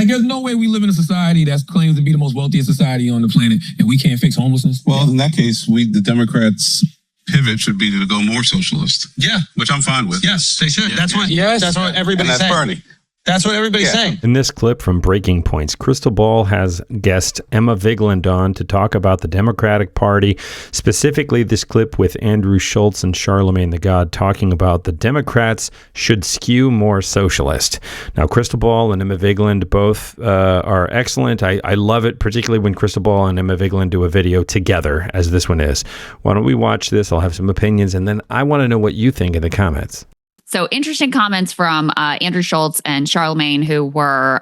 there's no way we live in a society that claims to be the most wealthiest society on the planet and we can't fix homelessness. Well, in that case, the Democrats' pivot should be to go more socialist. Yeah. Which I'm fine with. Yes, they should. Yeah. That's what everybody's saying. Bernie. That's what everybody's saying. In this clip from Breaking Points, Krystal Ball has guest Emma Vigeland on to talk about the Democratic Party, specifically this clip with Andrew Schulz and Charlemagne the God talking about the Democrats should skew more socialist. Now, Krystal Ball and Emma Vigeland both are excellent. I love it, particularly when Krystal Ball and Emma Vigeland do a video together, as this one is. Why don't we watch this? I'll have some opinions, and then I want to know what you think in the comments. So interesting comments from Andrew Schulz and Charlemagne, who were,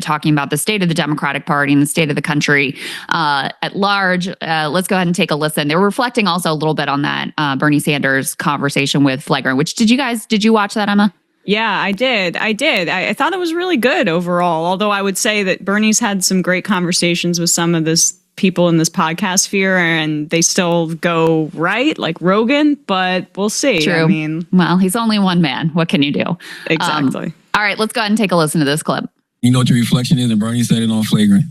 talking about the state of the Democratic Party and the state of the country at large. Let's go ahead and take a listen. They were reflecting also a little bit on that Bernie Sanders conversation with Flagrant, which did you watch that, Emma? Yeah, I did. I thought it was really good overall, although I would say that Bernie's had some great conversations with some of this people in this podcast sphere, and they still go right, like Rogan, but we'll see. True. I mean, well, he's only one man. What can you do? Exactly. All right, let's go ahead and take a listen to this clip. You know what your reflection is? And Bernie said it on Flagrant.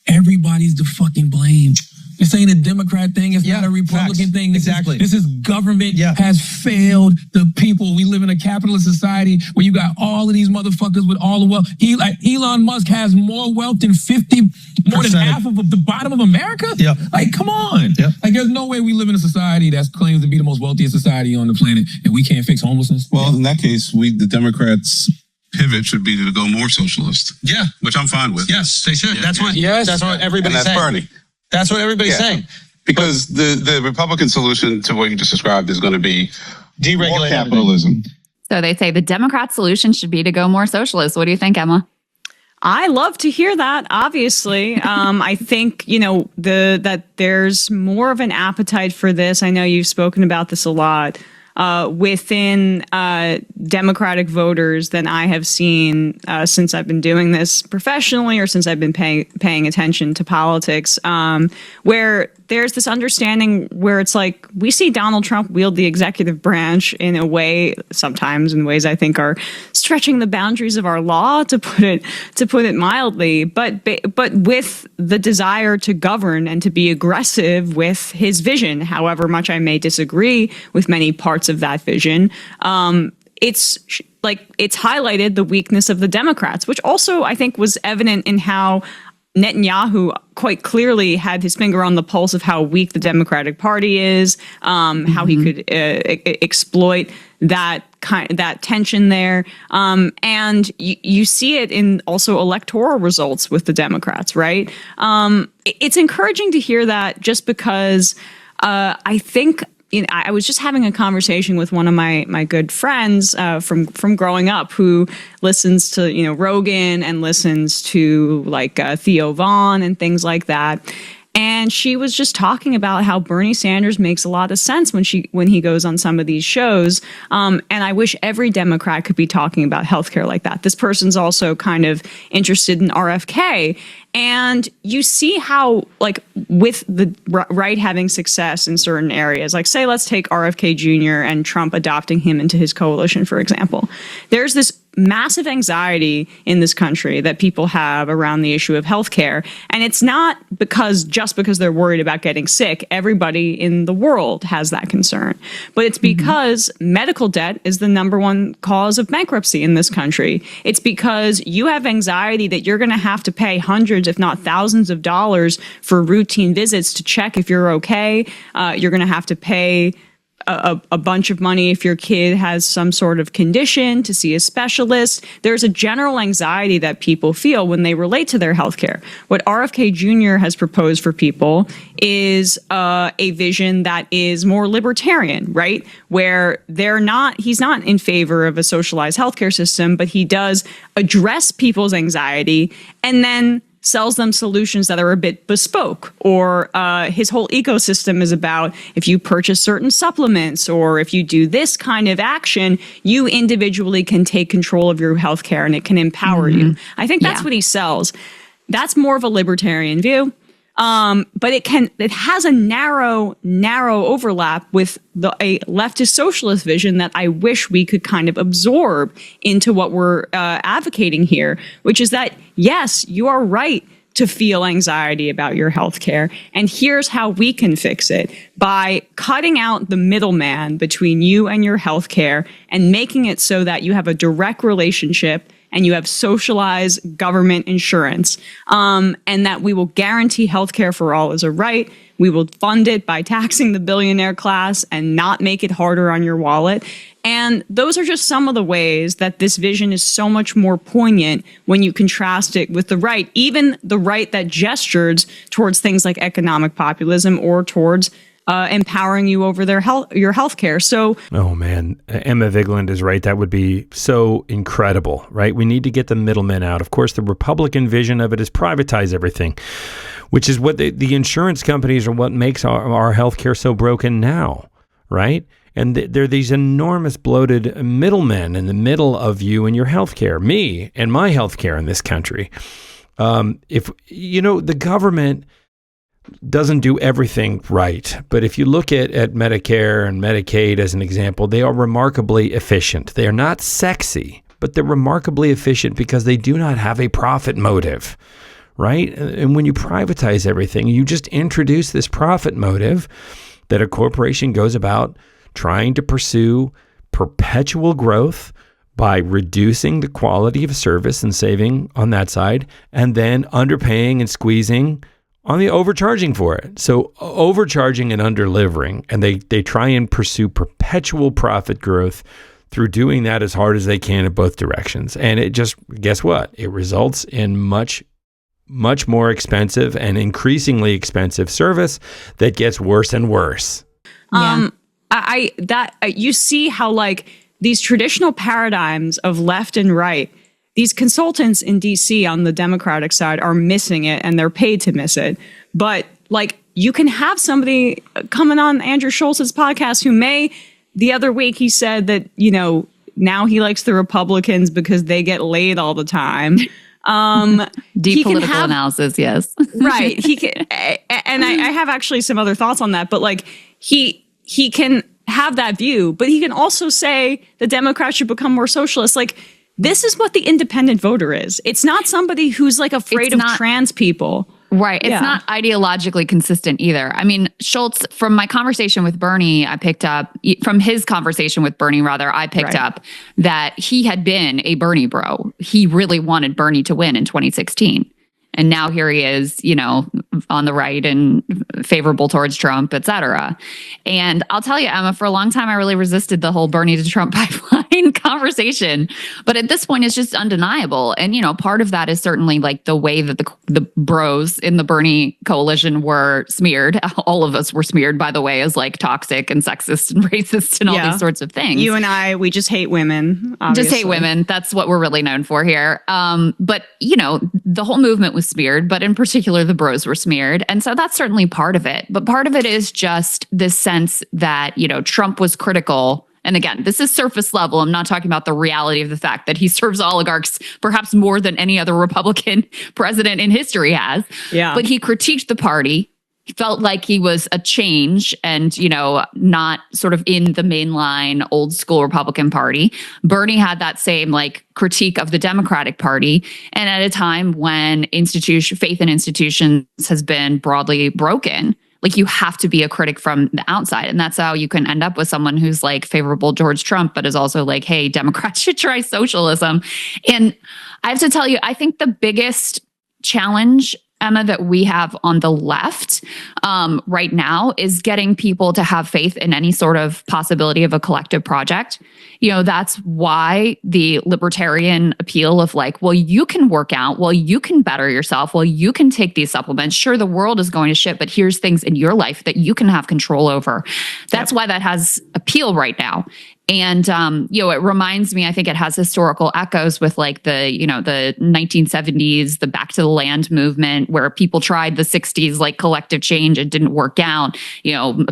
Everybody's to fucking blame. This ain't a Democrat thing. It's not a Republican thing. This is government has failed the people. We live in a capitalist society where you got all of these motherfuckers with all the wealth. Elon Musk has more wealth than more than half of the bottom of America. Like, come on. Like, there's no way we live in a society that claims to be the most wealthiest society on the planet and we can't fix homelessness. Well, in that case, the Democrats' pivot should be to go more socialist. Yeah. Which I'm fine with. Yes, they should. That's what everybody's saying. And that's Bernie. That's what everybody's saying. Because the Republican solution to what you just described is going to be deregulate capitalism. So they say the Democrat solution should be to go more socialist. What do you think, Emma? I love to hear that, obviously. I think, that there's more of an appetite for this. I know you've spoken about this a lot. Within Democratic voters than I have seen since I've been doing this professionally or since I've been paying attention to politics, where there's this understanding where it's like we see Donald Trump wield the executive branch in a way, sometimes in ways I think are stretching the boundaries of our law, to put it mildly, but with the desire to govern and to be aggressive with his vision, however much I may disagree with many parts of that vision. It's highlighted the weakness of the Democrats, which also I think was evident in how Netanyahu quite clearly had his finger on the pulse of how weak the Democratic Party is, how he could exploit that tension there, and you see it in also electoral results with the Democrats, right? It's encouraging to hear that, just because I think. I was just having a conversation with one of my good friends from growing up, who listens to Rogan and listens to Theo Vaughn and things like that. And she was just talking about how Bernie Sanders makes a lot of sense when he goes on some of these shows. And I wish every Democrat could be talking about healthcare like that. This person's also kind of interested in RFK. And you see how, with the right having success in certain areas, say, let's take RFK Jr. and Trump adopting him into his coalition, for example. There's this massive anxiety in this country that people have around the issue of healthcare. And it's not just because they're worried about getting sick. Everybody in the world has that concern. But it's because medical debt is the #1 cause of bankruptcy in this country. It's because you have anxiety that you're going to have to pay hundreds, if not thousands of dollars for routine visits to check if you're okay. You're going to have to pay a bunch of money if your kid has some sort of condition to see a specialist. There's a general anxiety that people feel when they relate to their healthcare. What RFK Jr. has proposed for people is a vision that is more libertarian, right? Where he's not in favor of a socialized healthcare system, but he does address people's anxiety and then sells them solutions that are a bit bespoke, or his whole ecosystem is about, if you purchase certain supplements or if you do this kind of action, you individually can take control of your healthcare and it can empower you. I think that's what he sells. That's more of a libertarian view. But it has a narrow overlap with a leftist socialist vision that I wish we could kind of absorb into what we're advocating here, which is that, yes, you are right to feel anxiety about your healthcare. And here's how we can fix it: by cutting out the middleman between you and your healthcare and making it so that you have a direct relationship and you have socialized government insurance, and that we will guarantee healthcare for all as a right. We will fund it by taxing the billionaire class and not make it harder on your wallet. And those are just some of the ways that this vision is so much more poignant when you contrast it with the right, even the right that gestures towards things like economic populism or towards empowering you over your healthcare. So, oh man, Emma Vigeland is right. That would be so incredible, right? We need to get the middlemen out. Of course, the Republican vision of it is privatize everything, which is what the insurance companies are what makes our healthcare so broken now, right? And there are these enormous bloated middlemen in the middle of you and your healthcare, me and my healthcare in this country. If the government doesn't do everything right, but if you look at Medicare and Medicaid as an example, they are remarkably efficient. They are not sexy, but they're remarkably efficient because they do not have a profit motive, right? And when you privatize everything, you just introduce this profit motive that a corporation goes about trying to pursue perpetual growth by reducing the quality of service and saving on that side, and then underpaying and squeezing on the overcharging for it. So overcharging and underdelivering, and they try and pursue perpetual profit growth through doing that as hard as they can in both directions. And it just, guess what? It results in much more expensive and increasingly expensive service that gets worse and worse. Yeah. You see how like these traditional paradigms of left and right, these consultants in DC on the Democratic side are missing it, and they're paid to miss it. But like, you can have somebody coming on Andrew Schulz's podcast who the other week he said that, now he likes the Republicans because they get laid all the time. Deep political analysis, yes. Right. He can, and I have actually some other thoughts on that, but like he can have that view, but he can also say the Democrats should become more socialist. Like, this is what the independent voter is. It's not somebody who's like afraid of trans people. Right. It's not ideologically consistent either. I mean, Schulz, from my conversation with Bernie, I picked up that he had been a Bernie bro. He really wanted Bernie to win in 2016. And now here he is, on the right and favorable towards Trump, et cetera. And I'll tell you, Emma, for a long time, I really resisted the whole Bernie to Trump pipeline conversation. But at this point, it's just undeniable. And, part of that is certainly like the way that the bros in the Bernie coalition were smeared. All of us were smeared, by the way, as like toxic and sexist and racist and all these sorts of things. You and I, we just hate women. Obviously. Just hate women. That's what we're really known for here. But, the whole movement was smeared, but in particular, the bros were smeared. And so that's certainly part of it. But part of it is just this sense that, Trump was critical. And again, this is surface level. I'm not talking about the reality of the fact that he serves oligarchs perhaps more than any other Republican president in history has. Yeah. But he critiqued the party. He felt like he was a change and, not sort of in the mainline old school Republican Party. Bernie had that same like critique of the Democratic Party. And at a time when faith in institutions has been broadly broken, like you have to be a critic from the outside. And that's how you can end up with someone who's like favorable towards Trump, but is also like, hey, Democrats should try socialism. And I have to tell you, I think the biggest challenge, Emma, that we have on the left right now is getting people to have faith in any sort of possibility of a collective project. That's why the libertarian appeal of like, well, you can work out, well, you can better yourself, well, you can take these supplements. Sure, the world is going to shit, but here's things in your life that you can have control over. That's why that has appeal right now. And, it reminds me, I think it has historical echoes with like the 1970s, the back to the land movement, where people tried the 60s, like collective change. It didn't work out.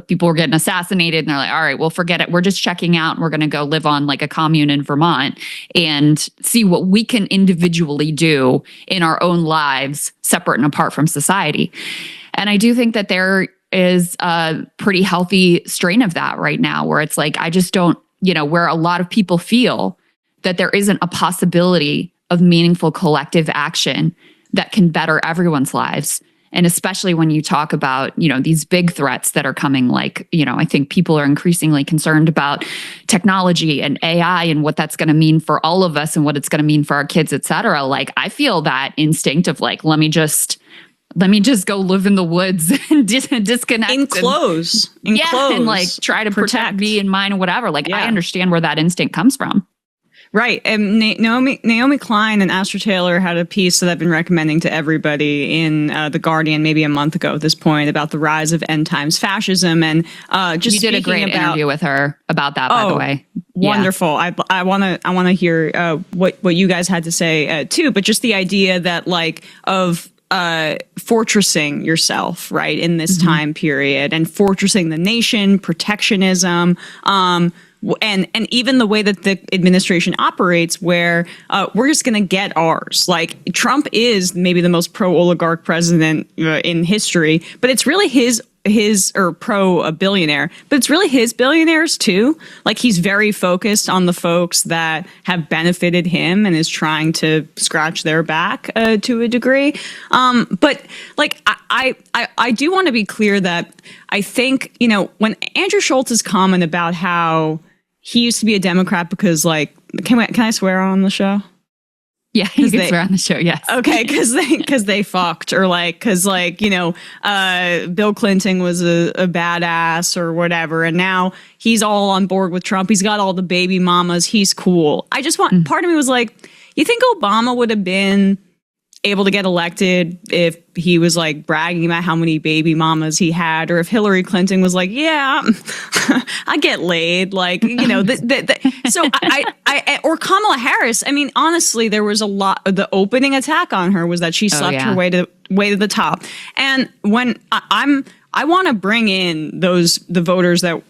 People were getting assassinated and they're like, all right, well, forget it. We're just checking out and we're going to go live on like a commune in Vermont and see what we can individually do in our own lives, separate and apart from society. And I do think that there is a pretty healthy strain of that right now, where it's like, I just don't, where a lot of people feel that there isn't a possibility of meaningful collective action that can better everyone's lives. And especially when you talk about, these big threats that are coming, like, I think people are increasingly concerned about technology and AI and what that's going to mean for all of us and what it's going to mean for our kids, et cetera. Like, I feel that instinct of like, let me just go live in the woods and disconnect. Enclose. And like try to protect me and mine and whatever. Like, I understand where that instinct comes from. Right. And Naomi Klein and Astra Taylor had a piece that I've been recommending to everybody in The Guardian maybe a month ago at this point about the rise of end times fascism. And just you did a great interview with her about that, by the way. Wonderful. Yeah. I want to hear what you guys had to say too, but just the idea that of fortressing yourself, right, in this time period, and fortressing the nation, protectionism, and even the way that the administration operates, where we're just going to get ours. Like, Trump is maybe the most pro-oligarch president in history, but it's really his or pro-billionaire, but it's really his billionaires too. Like, he's very focused on the folks that have benefited him and is trying to scratch their back to a degree. But like, I do want to be clear that I think, when Andrew Schulz's comment about how he used to be a Democrat because, like, can I swear on the show? Yeah, you can swear on the show, yes. Okay, because they fucked, or because Bill Clinton was a badass or whatever, and now he's all on board with Trump. He's got all the baby mamas. He's cool. I just want, part of me was like, you think Obama would have been able to get elected if he was like bragging about how many baby mamas he had, or if Hillary Clinton was like, yeah, I get laid, like, so I or Kamala Harris. I mean, honestly, there was a lot. The opening attack on her was that she slept her way to the top. And when I want to bring in the voters that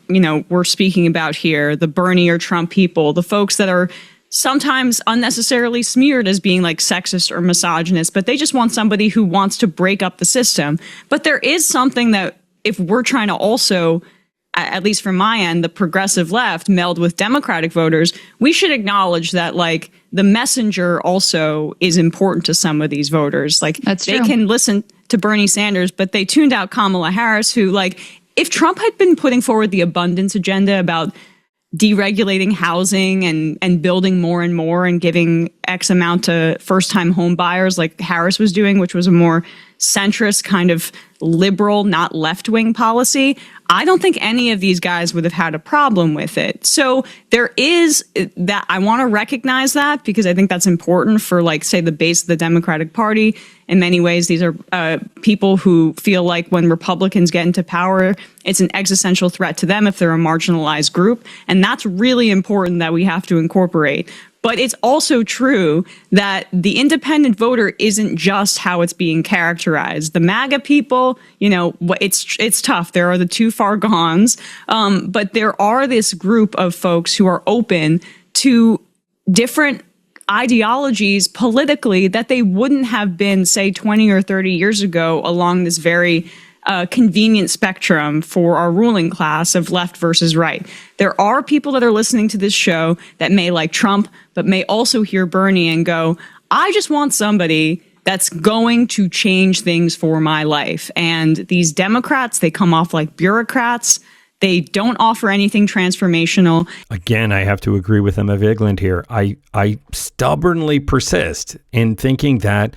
we're speaking about here, the Bernie or Trump people, the folks that are sometimes unnecessarily smeared as being like sexist or misogynist, but they just want somebody who wants to break up the system. But there is something that, if we're trying to also, at least from my end, the progressive left meld with Democratic voters, we should acknowledge that, like, the messenger also is important to some of these voters. Like, they can listen to Bernie Sanders, but they tuned out Kamala Harris, who, like, if Trump had been putting forward the abundance agenda about deregulating housing and building more and more and giving X amount to first-time home buyers like Harris was doing, which was a more centrist kind of liberal, not left-wing policy, I don't think any of these guys would have had a problem with it. So there is that. I want to recognize that, because I think that's important for, like, say, the base of the Democratic Party. In many ways, these are people who feel like when Republicans get into power, it's an existential threat to them if they're a marginalized group. And that's really important that we have to incorporate. But it's also true that the independent voter isn't just how it's being characterized. The MAGA people, it's tough. There are the too far gones. But there are this group of folks who are open to different ideologies politically that they wouldn't have been, say, 20 or 30 years ago along this very convenient spectrum for our ruling class of left versus right. There are people that are listening to this show that may like Trump, but may also hear Bernie and go, I just want somebody that's going to change things for my life. And these Democrats, they come off like bureaucrats. They don't offer anything transformational. Again, I have to agree with Emma Vigeland here. I stubbornly persist in thinking that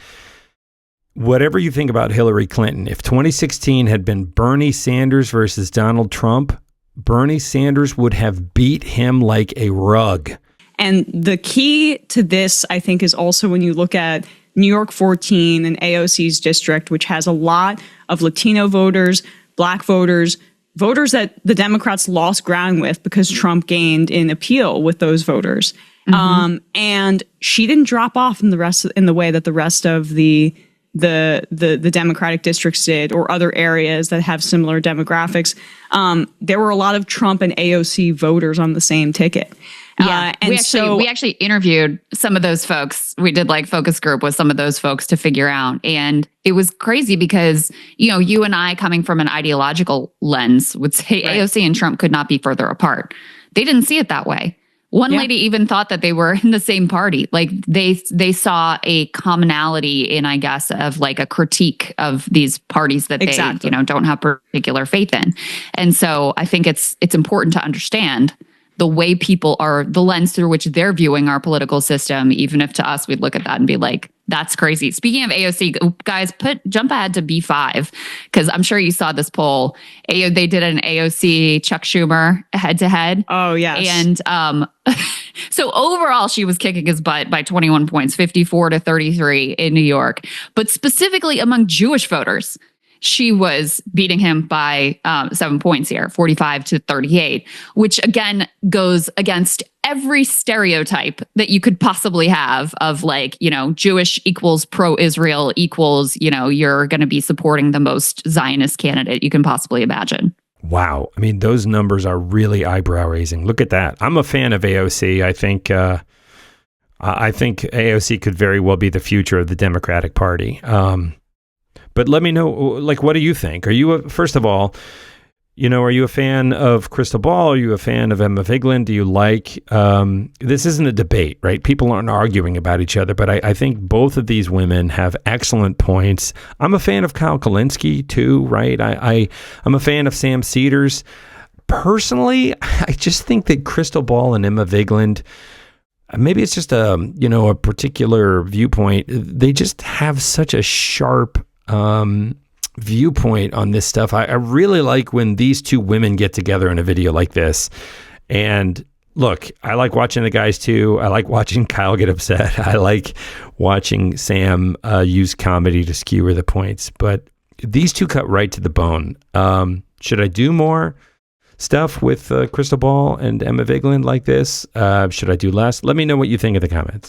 whatever you think about Hillary Clinton, if 2016 had been Bernie Sanders versus Donald Trump, Bernie Sanders would have beat him like a rug. And the key to this, I think, is also when you look at New York 14 and AOC's district, which has a lot of Latino voters, Black voters that the Democrats lost ground with because Trump gained in appeal with those voters. And she didn't drop off in the way that the rest of the the Democratic districts did, or other areas that have similar demographics, there were a lot of Trump and AOC voters on the same ticket. Yeah, and we actually interviewed some of those folks. We did like focus group with some of those folks to figure out. And it was crazy because, you and I, coming from an ideological lens, would say AOC and Trump could not be further apart. They didn't see it that way. One lady even thought that they were in the same party. Like they saw a commonality in, I guess, of like a critique of these parties that they, don't have particular faith in. And so I think it's important to understand the way people are, the lens through which they're viewing our political system, even if to us we'd look at that and be like, that's crazy. Speaking of AOC, guys, jump ahead to B5, because I'm sure you saw this poll. They did an AOC Chuck Schumer head-to-head. Oh, yes. And so overall, she was kicking his butt by 21 points, 54-33 in New York. But specifically among Jewish voters, she was beating him by 7 points here, 45-38, which again goes against every stereotype that you could possibly have of like, Jewish equals pro-Israel equals, you're going to be supporting the most Zionist candidate you can possibly imagine. Wow. I mean, those numbers are really eyebrow raising. Look at that. I'm a fan of AOC. I think AOC could very well be the future of the Democratic Party. But let me know, like, what do you think? Are you, first of all, are you a fan of Krystal Ball? Are you a fan of Emma Vigeland? Do you like, this isn't a debate, right? People aren't arguing about each other, but I think both of these women have excellent points. I'm a fan of Kyle Kulinski too, right? I'm a fan of Sam Cedars. Personally, I just think that Krystal Ball and Emma Vigeland, maybe it's just a particular viewpoint. They just have such a sharp viewpoint on this stuff. I really like when these two women get together in a video like this. And look, I like watching the guys too. I like watching Kyle get upset. I like watching Sam use comedy to skewer the points. But these two cut right to the bone. Should I do more stuff with Krystal Ball and Emma Vigeland like this? Should I do less? Let me know what you think in the comments.